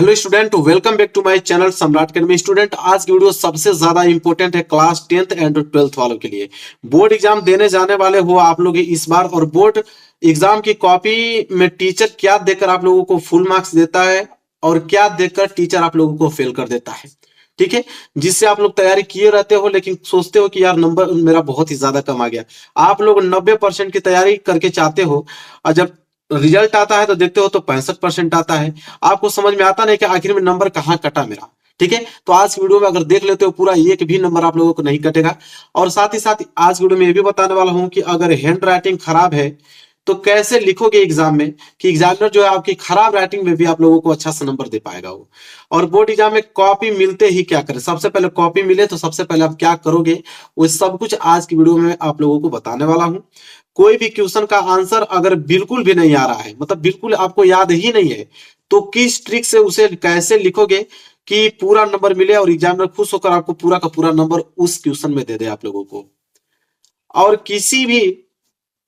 Hello student, welcome back to my channel Samrat academy. Student, आज की video सबसे ज्यादा इंपॉर्टेंट है क्लास 10th एंड 12th वालों के लिए। बोर्ड एग्जाम देने जाने वाले हो आप लोग इस बार, और बोर्ड एग्जाम की कॉपी में टीचर क्या देकर आप लोगों को फुल मार्क्स देता है और क्या देकर टीचर आप लोगों को फेल कर देता है। ठीक है, जिससे आप लोग तैयारी किए रहते हो लेकिन सोचते हो कि यार नंबर मेरा बहुत ही ज्यादा कम आ गया। आप लोग 90% की तैयारी करके चाहते हो और जब रिजल्ट आता है तो देखते हो तो 65% आता है। आपको समझ में आता नहीं कि आखिर में नंबर कहाँ कटा मेरा। ठीक है, तो आज की वीडियो में अगर देख लेते हो पूरा एक भी नंबर आप लोगों को नहीं कटेगा। और साथ ही साथ आज की वीडियो में ये भी बताने वाला हूं कि अगर हैंड राइटिंग खराब है तो कैसे लिखोगे एग्जाम में, कि एग्जामिनर जो है आपकी खराब राइटिंग में भी आप लोगों को अच्छा सा नंबर दे पाएगा वो। और बोर्ड एग्जाम में कॉपी मिलते ही क्या करें, सबसे पहले कॉपी मिले तो सबसे पहले आप क्या करोगे वो सब कुछ आज की वीडियो में आप लोगों को बताने वाला हूं। कोई भी क्वेश्चन का आंसर अगर बिल्कुल भी नहीं आ रहा है, मतलब बिल्कुल आपको याद ही नहीं है, तो किस ट्रिक से उसे कैसे लिखोगे कि पूरा नंबर मिले और एग्जामिनर खुश होकर आपको पूरा का पूरा नंबर उस क्वेश्चन में दे दे आप लोगों को। और किसी भी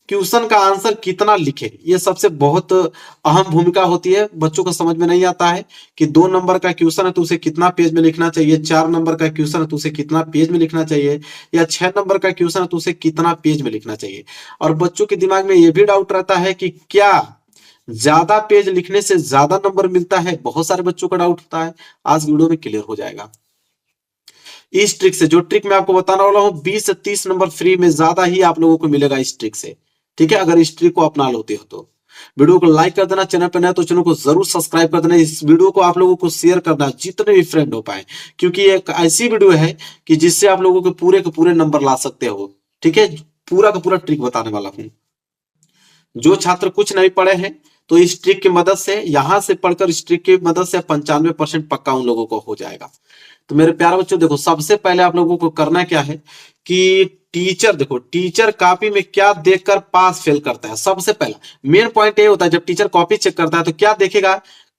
क्वेश्चन का आंसर कितना लिखे, ये सबसे बहुत अहम भूमिका होती है। बच्चों को समझ में नहीं आता है कि 2 नंबर का क्वेश्चन है तो उसे कितना पेज में लिखना चाहिए, 4 नंबर का क्वेश्चन है तो उसे कितना पेज में लिखना चाहिए, या 6 नंबर का क्वेश्चन है तो उसे कितना पेज में लिखना चाहिए। और बच्चों के दिमाग में यह भी डाउट रहता है कि क्या ज्यादा पेज लिखने से ज्यादा नंबर मिलता है। बहुत सारे बच्चों का डाउट होता है, आज वीडियो में क्लियर हो जाएगा इस ट्रिक से। जो ट्रिक मैं आपको बताने वाला हूं 20 से 30 नंबर फ्री में ज्यादा ही आप लोगों को मिलेगा इस ट्रिक से। ठीक है, अगर इस ट्रिक को अपना लेते हो तो वीडियो को लाइक कर देना, चैनल पर नया तो चैनल को जरूर सब्सक्राइब कर देना। इस वीडियो को आप लोगों को शेयर करना जितने भी फ्रेंड हो पाए, क्योंकि एक ऐसी वीडियो है कि जिससे आप लोगों के पूरे नंबर ला सकते हो। ठीक है, पूरा का पूरा ट्रिक बताने वाला हूं। जो छात्र कुछ नहीं पढ़े हैं तो इस ट्रिक की मदद से, यहां से पढ़कर इस ट्रिक की मदद से 95% पक्का उन लोगों को हो जाएगा। तो मेरे प्यारे बच्चों देखो, सबसे पहले आप लोगों को करना क्या है कि टीचर, देखो टीचर कॉपी में क्या देखकर पास फेल करता है। सबसे पहला मेन पॉइंट ये होता है, जब टीचर कॉपी चेक करता है तो क्या देखेगा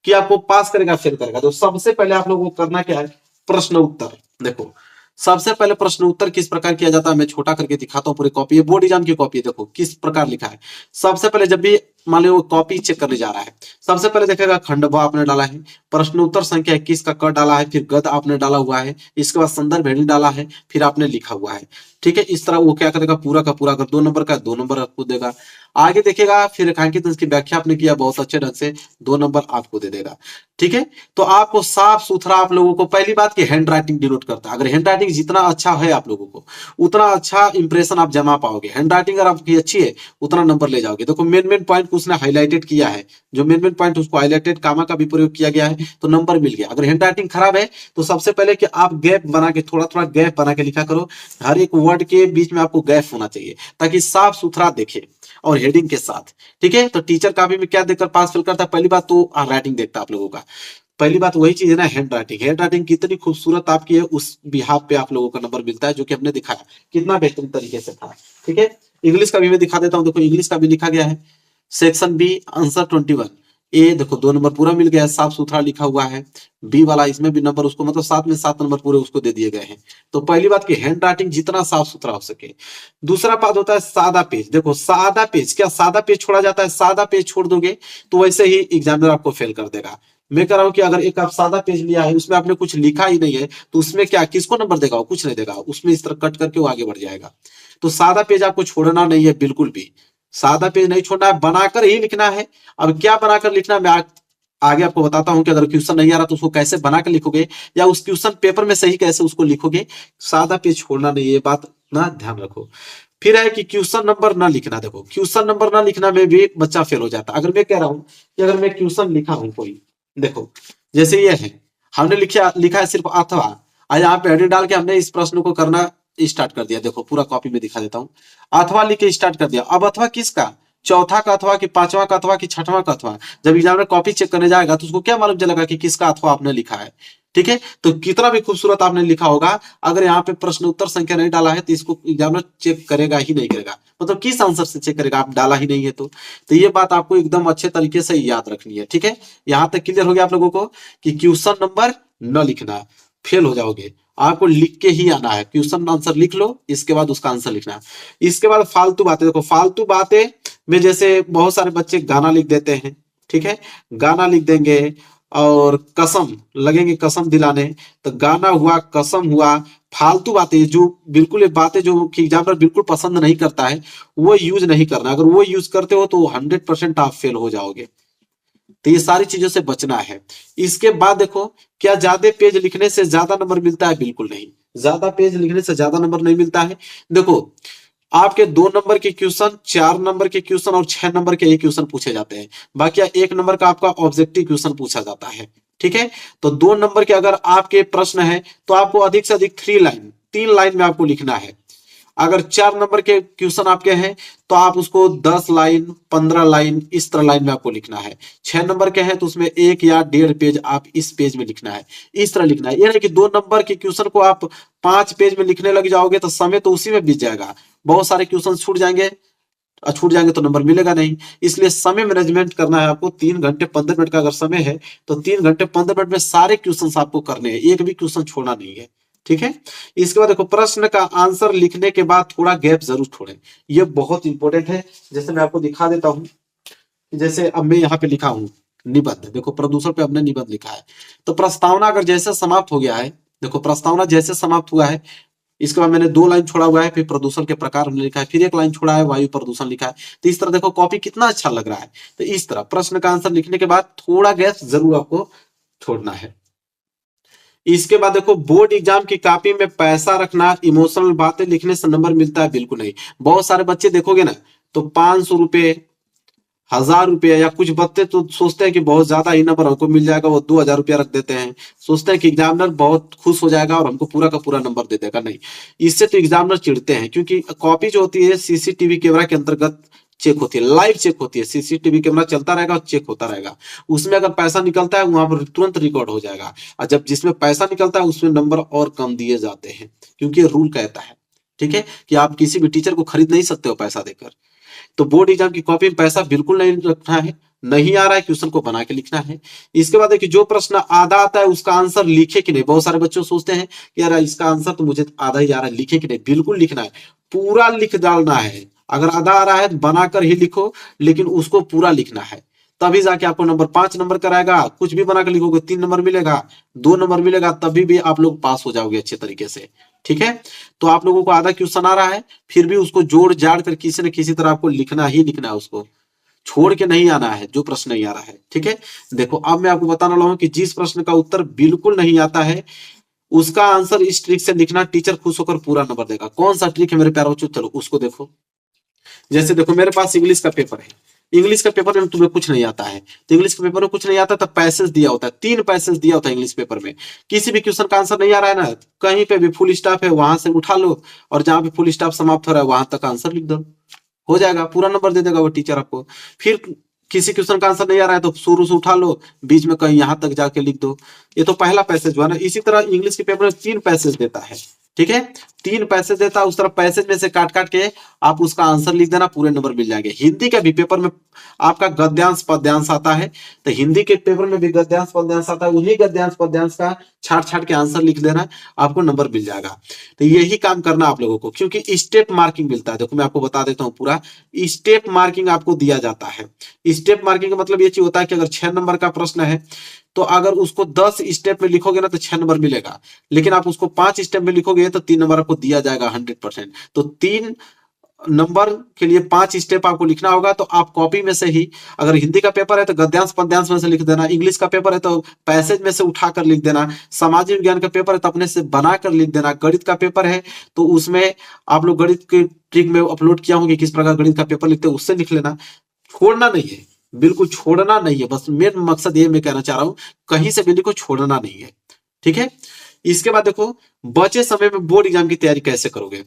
कि आपको पास करेगा फेल करेगा। तो सबसे पहले आप लोगों को करना क्या है, प्रश्न उत्तर। देखो सबसे पहले प्रश्न उत्तर किस प्रकार किया जाता है, मैं छोटा करके दिखाता हूँ। पूरी कॉपी है, बोर्ड एग्जाम की कॉपी है, देखो किस प्रकार लिखा है। सबसे पहले जब भी मान लो कॉपी चेक करने जा रहा है, सबसे पहले देखेगा खंड ब आपने डाला है, प्रश्न उत्तर संख्या 21 का क डाला है, फिर गद आपने डाला हुआ है, इसके बाद संदर्भ हेडिंग डाला है, फिर आपने लिखा हुआ है। ठीक है, इस तरह वो क्या करेगा, पूरा का पूरा, अगर 2 नंबर का 2 नंबर आपको देगा। आगे देखेगा फिर रेखांकित इसकी व्याख्या आपने किया बहुत अच्छे ढंग से, 2 नंबर आपको दे देगा। ठीक है, तो आपको साफ सुथरा, आप लोगों को पहली बात की हैंड राइटिंग डिनोट करता है। अगर हैंड राइटिंग जितना अच्छा है आप लोगों को उतना अच्छा इंप्रेशन आप जमा पाओगे। हैंड राइटिंग अगर आपकी अच्छी है उतना नंबर ले जाओगे। देखो मेन पॉइंट को उसने हाईलाइटेड किया है, जो मेन पॉइंट उसको हाईलाइटेड कामा का भी प्रयोग किया गया है तो नंबर मिल गया। अगर हैंड राइटिंग खराब है तो सबसे पहले कि आप गैप बना के, थोड़ा थोड़ा गैप बना के लिखा करो। हर एक वर्ड के बीच में आपको गैप होना चाहिए ताकि साफ सुथरा देखे और हेडिंग के साथ। ठीक है, तो टीचर कॉपी में क्या देखकर पास फेल करता है, पहली बात तो राइटिंग देखता है आप लोगों का। पहली बात वही चीज है ना, हैंड राइटिंग। हैंड राइटिंग कितनी खूबसूरत आपकी है उस बिहाफ पे आप लोगों का नंबर मिलता है, जो कि हमने दिखाया कितना बेहतरीन तरीके से था। ठीक है, इंग्लिश का भी मैं दिखा देता हूँ। देखो इंग्लिश का भी लिखा गया है, सेक्शन बी आंसर 21 ए, देखो 2 नंबर पूरा मिल गया है, साफ सुथरा लिखा हुआ है। बी वाला इसमें भी नंबर उसको, मतलब 7 में 7 नंबर पूरे उसको दे दिए गए हैं। तो पहली बात की हैंड राइटिंग जितना साफ सुथरा हो सके। दूसरा बात होता है सादा पेज। देखो सादा पेज, क्या सादा पेज छोड़ा जाता है? सादा पेज छोड़ दोगे तो वैसे ही एग्जामिनर आपको फेल कर देगा। मैं कह रहा हूं कि अगर एक आप सादा पेज लिया है, उसमें आपने कुछ लिखा ही नहीं है, तो उसमें क्या, किसको नंबर देगा? वो कुछ नहीं देगा, उसमें इस तरह कट करके वो आगे बढ़ जाएगा। तो सादा पेज आपको छोड़ना नहीं है, बिल्कुल भी सादा पेज नहीं छोड़ना है, बनाकर ही लिखना है। अब क्या बनाकर लिखना है मैं आगे आपको बताता हूं कि अगर क्वेश्चन नहीं आ रहा तो उसको कैसे बनाकर लिखोगे, या उस क्वेश्चन पेपर में सही कैसे उसको लिखोगे। सादा पेज छोड़ना नहीं, ये बात ना ध्यान रखो। फिर है कि क्वेश्चन नंबर ना लिखना। देखो क्वेश्चन नंबर ना लिखना में भी बच्चा फेल हो जाता है। अगर मैं कह रहा हूं कि अगर मैं क्वेश्चन लिखा हूं कोई, देखो जैसे ये है, हमने लिखा है सिर्फ अथवा, और यहाँ पे हेडिंग डाल के हमने इस प्रश्न को करना स्टार्ट कर दिया। देखो पूरा कॉपी में दिखा देता हूँ, अथवा लिख के स्टार्ट कर दिया। अब अथवा किसका, चौथा का अथवा कि पांचवा का अथवा कि छठवां का अथवा? जब एग्जामिनर कॉपी चेक करने जाएगा तो उसको क्या मालूम चलेगा कि किसका अथवा आपने लिखा है। ठीक है, तो कितना भी खूबसूरत आपने लिखा होगा, अगर यहाँ पे प्रश्न उत्तर संख्या नहीं डाला है तो इसको एग्जामिनर चेक करेगा ही नहीं करेगा। मतलब किस आंसर से चेक करेगा, आप डाला ही नहीं है तो ये बात आपको एकदम अच्छे तरीके से याद रखनी है। ठीक है, यहां तक क्लियर हो गया आप लोगों को कि क्वेश्चन नंबर न लिखना, फेल हो जाओगे। आपको लिख के ही आना है, क्वेश्चन आंसर लिख लो, इसके बाद उसका आंसर लिखना है। इसके बाद फालतू बातें। देखो फालतू बातें में जैसे बहुत सारे बच्चे गाना लिख देते हैं। ठीक है, गाना लिख देंगे, और कसम लगेंगे कसम दिलाने। तो गाना हुआ, कसम हुआ, फालतू बातें जो बिल्कुल ये बातें जो कि एग्जामिनर बिल्कुल पसंद नहीं करता है वो यूज नहीं करना। अगर वो यूज करते हो तो 100% आप फेल हो जाओगे। तो ये सारी चीजों से बचना है। इसके बाद देखो, क्या ज्यादा पेज लिखने से ज्यादा नंबर मिलता है? बिल्कुल नहीं, ज्यादा पेज लिखने से ज्यादा नंबर नहीं मिलता है। देखो, आपके 2 नंबर के क्वेश्चन, 4 नंबर के क्वेश्चन और 6 नंबर के एक क्वेश्चन पूछे जाते हैं। बाकी 1 नंबर का आपका ऑब्जेक्टिव क्वेश्चन पूछा जाता है। ठीक है, तो 2 नंबर के अगर आपके प्रश्न है तो आपको अधिक से अधिक 3 लाइन, 3 लाइन में आपको लिखना है। अगर 4 नंबर के क्वेश्चन आपके हैं तो आप उसको 10 लाइन, 15 लाइन इस तरह लाइन में आपको लिखना है। 6 नंबर के हैं तो उसमें 1 या 1.5 पेज आप इस पेज में लिखना है, इस तरह लिखना है। यह नहीं कि 2 नंबर के क्वेश्चन को आप 5 पेज में लिखने लग जाओगे तो समय तो उसी में बीत जाएगा, बहुत सारे क्वेश्चन छूट जाएंगे, और छूट जाएंगे तो नंबर मिलेगा नहीं। इसलिए समय मैनेजमेंट करना है आपको। 3 घंटे 15 मिनट का अगर समय है तो 3 घंटे 15 मिनट में सारे क्वेश्चन आपको करने हैं, एक भी क्वेश्चन छोड़ना नहीं है। ठीक है, इसके बाद देखो, प्रश्न का आंसर लिखने के बाद थोड़ा गैप जरूर छोड़ें, ये बहुत इंपॉर्टेंट है। जैसे मैं आपको दिखा देता हूं, जैसे अब मैं यहाँ पे लिखा हूं निबंध, देखो प्रदूषण पे हमने निबंध लिखा है। तो प्रस्तावना अगर जैसे समाप्त हो गया है, देखो प्रस्तावना जैसे समाप्त हुआ है, इसके बाद मैंने 2 लाइन छोड़ा हुआ है, फिर प्रदूषण के प्रकार हमने लिखा है, फिर 1 लाइन छोड़ा है, वायु प्रदूषण लिखा है। तो इस तरह देखो कॉपी कितना अच्छा लग रहा है। तो इस तरह प्रश्न का आंसर लिखने के बाद थोड़ा गैप जरूर आपको छोड़ना है। इसके बाद देखो, बोर्ड एग्जाम की कॉपी में पैसा रखना, इमोशनल बातें लिखने से नंबर मिलता है? बिल्कुल नहीं। बहुत सारे बच्चे देखोगे ना तो 500 रुपए, 1000 रुपया, या कुछ बच्चे तो सोचते हैं कि बहुत ज्यादा ही नंबर हमको मिल जाएगा, वो 2000 रुपया रख देते हैं। सोचते हैं कि एग्जामिनर बहुत खुश हो जाएगा और हमको पूरा का पूरा नंबर दे देगा। नहीं, इससे तो एग्जामिनर चिढ़ते हैं, क्योंकि कॉपी जो होती है सीसीटीवी कैमरा के अंतर्गत चेक होती है, लाइव चेक होती है। सीसीटीवी कैमरा चलता रहेगा और चेक होता रहेगा। उसमें अगर पैसा निकलता है वहां पर तुरंत रिकॉर्ड हो जाएगा, और जब जिसमें पैसा निकलता है उसमें नंबर और कम दिए जाते हैं, क्योंकि रूल कहता है। ठीक है, कि आप किसी भी टीचर को खरीद नहीं सकते हो पैसा देकर। तो बोर्ड एग्जाम की कॉपी में पैसा बिल्कुल नहीं रखना है। नहीं आ रहा है क्वेश्चन को बना के लिखना है। इसके बाद देखिए, जो प्रश्न आधा आता है उसका आंसर लिखे कि नहीं। बहुत सारे बच्चे सोचते हैं कि यार इसका आंसर तो मुझे आधा ही आ रहा है, लिखे कि नहीं। बिल्कुल लिखना है, पूरा लिख डालना है। अगर आधा आ रहा है तो बनाकर ही लिखो, लेकिन उसको पूरा लिखना है, तभी जाके आपको नंबर 5 नंबर कराएगा। कुछ भी बनाकर लिखोगे 3 नंबर मिलेगा, 2 नंबर मिलेगा, तभी भी आप लोग पास हो जाओगे अच्छे तरीके से। ठीक है, तो आप लोगों को आधा क्वेश्चन आ रहा है, फिर भी उसको जोड़ जाड़ कर किसी न किसी तरह आपको लिखना ही लिखना है, उसको छोड़ के नहीं आना है जो प्रश्न नहीं आ रहा है। ठीक है, देखो अब मैं आपको बताने वाला हूं कि जिस प्रश्न का उत्तर बिल्कुल नहीं आता है उसका आंसर इस ट्रिक से लिखना, टीचर खुश होकर पूरा नंबर देगा। कौन सा ट्रिक है मेरे प्यारे बच्चों? चलो उसको देखो। जैसे देखो, मेरे पास इंग्लिश का पेपर है, इंग्लिश का पेपर में तुम्हें कुछ नहीं आता है, तो इंग्लिश के पेपर में कुछ नहीं आता तो पैसेज दिया होता है, 3 पैसेज दिया होता है इंग्लिश पेपर में। किसी भी क्वेश्चन का आंसर नहीं आ रहा है ना, कहीं पे भी फुल स्टॉप है वहां से उठा लो, और जहां पे फुल स्टॉप समाप्त हो रहा है वहां तक आंसर लिख दो, हो जाएगा, पूरा नंबर दे देगा वो टीचर आपको। फिर किसी क्वेश्चन का आंसर नहीं आ रहा है तो शुरू से उठा लो, बीच में कहीं यहां तक जाके लिख दो। ये तो पहला पैसेज हुआ ना। इसी तरह इंग्लिश के पेपर में 3 पैसेज देता है। ठीक है, 3 पैसेज देता है, उस तरह पैसेज में से काट काट के आप उसका आंसर लिख देना, पूरे नंबर मिल जाएंगे। हिंदी का भी पेपर में आपका गद्यांश पद्यांश आता है, तो हिंदी के पेपर में भी गद्यांश पद्यांश आता है, उन्हीं गद्यांश पद्यांश का छाट छाट के आंसर लिख देना, आपको नंबर मिल जाएगा। तो यही काम करना आप लोगों को, क्योंकि स्टेप मार्किंग मिलता है। देखो मैं आपको बता देता हूँ, पूरा स्टेप मार्किंग आपको दिया जाता है। स्टेप मार्किंग का मतलब ये चीज होता है कि अगर 6 नंबर का प्रश्न है तो अगर उसको 10 स्टेप में लिखोगे ना तो 6 नंबर मिलेगा, लेकिन आप उसको 5 स्टेप में लिखोगे तो 3 नंबर आपको दिया जाएगा 100%। तो 3 नंबर के लिए 5 स्टेप आपको लिखना होगा। तो आप कॉपी में से ही, अगर हिंदी का पेपर है तो गद्यांश पद्यांश में से लिख देना, इंग्लिश का पेपर है तो पैसेज में से उठाकर लिख देना, सामाजिक विज्ञान का पेपर है तो अपने से बनाकर लिख देना, गणित का पेपर है तो उसमें आप लोग गणित के ट्रिक में अपलोड किया होगा कि किस प्रकार गणित का पेपर लिखते हैं, उससे लिख लेना। छोड़ना नहीं है, बिल्कुल छोड़ना नहीं है। बस मेन मकसद ये मैं कहना चाह रहा हूं, कहीं से भी लिखो, छोड़ना नहीं है। ठीक है, इसके बाद देखो, बचे समय में बोर्ड एग्जाम की तैयारी कैसे करोगे,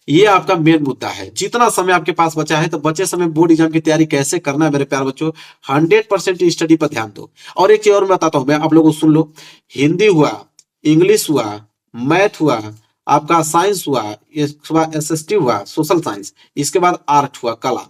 ये आपका मेन मुद्दा है। जितना समय आपके पास बचा है तो बचे समय बोर्ड एग्जाम की तैयारी कैसे करना है मेरे प्यारे बच्चों, 100% स्टडी पर ध्यान दो। और एक चीज और मैं बताता हूं, मैं आप लोगों को सुन लो। हिंदी हुआ, इंग्लिश हुआ, मैथ हुआ, आपका साइंस हुआ, इसके बाद एसएसटी हुआ, सोशल साइंस, इसके बाद आर्ट हुआ, कला।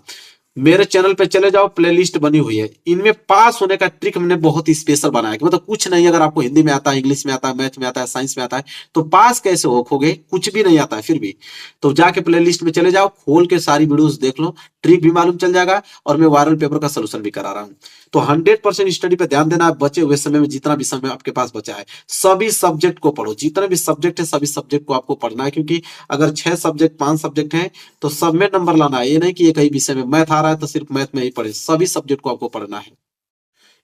मेरे चैनल पे चले जाओ, प्लेलिस्ट बनी हुई है। इनमें पास होने का ट्रिक मैंने बहुत ही स्पेशल बनाया कि मतलब कुछ नहीं, अगर आपको हिंदी में आता है, इंग्लिश में आता है, मैथ में आता है, साइंस में आता है, तो पास कैसे होगे, कुछ भी नहीं आता है फिर भी। तो जाके प्लेलिस्ट में चले जाओ, खोल के सारी वीडियोस देख लो, ट्रिक भी मालूम चल जाएगा, और मैं वायरल पेपर का सोल्यूशन भी करा रहा हूँ। तो 100% स्टडी पे ध्यान देना है। बचे हुए समय में जितना भी समय आपके पास बचा है, सभी सब्जेक्ट को पढ़ो। जितने भी सब्जेक्ट है, सभी सब्जेक्ट को आपको पढ़ना है, क्योंकि अगर 6 सब्जेक्ट 5 सब्जेक्ट हैं तो सब में नंबर लाना है। ये नहीं कि एक ही विषय में मैथ आ रहा है तो सिर्फ मैथ में ही पढ़े, सभी सब्जेक्ट को आपको पढ़ना है।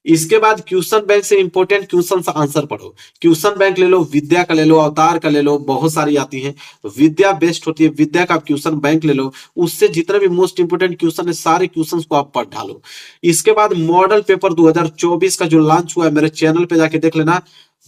इसके बाद क्वेश्चन बैंक से इंपॉर्टेंट क्वेश्चन आंसर पढ़ो। क्वेश्चन बैंक ले लो, विद्या का ले लो, अवतार का ले लो, बहुत सारी आती है। विद्या बेस्ट होती है, विद्या का क्वेश्चन बैंक ले लो, उससे जितने भी मोस्ट इंपोर्टेंट क्वेश्चन है सारे क्वेश्चंस को आप पढ़ डालो। इसके बाद मॉडल पेपर 2024 का जो लॉन्च हुआ है, मेरे चैनल पे जाके देख लेना।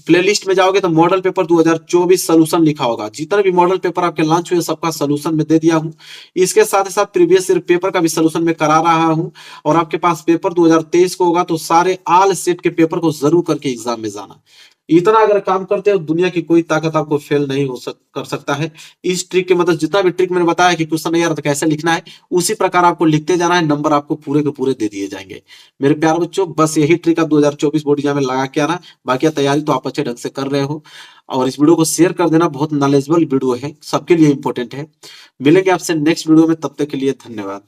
प्लेलिस्ट में जाओगे तो मॉडल पेपर 2024 सोल्यूशन लिखा होगा। जितने भी मॉडल पेपर आपके लॉन्च हुए सबका सोल्यूशन में दे दिया हूं। इसके साथ ही साथ प्रीवियस ईयर पेपर का भी सोल्यूशन में करा रहा हूं। और आपके पास पेपर 2023 को होगा तो सारे ऑल सेट के पेपर को जरूर करके एग्जाम में जाना। इतना अगर काम करते हो, दुनिया की कोई ताकत आपको फेल नहीं कर सकता है। इस ट्रिक के मतलब जितना भी ट्रिक मैंने बताया कि क्वेश्चन नहीं आ रहा तो कैसे लिखना है, उसी प्रकार आपको लिखते जाना है, नंबर आपको पूरे के पूरे दे दिए जाएंगे। मेरे प्यारे बच्चों, बस यही ट्रिक आप 2024 बोर्ड एग्जाम में लगा के आना। बाकी तैयारी तो आप अच्छे ढंग से कर रहे हो। और इस वीडियो को शेयर कर देना, बहुत नॉलेजेबल वीडियो है, सबके लिए इंपॉर्टेंट है। मिलेंगे आपसे नेक्स्ट वीडियो में, तब तक के लिए धन्यवाद।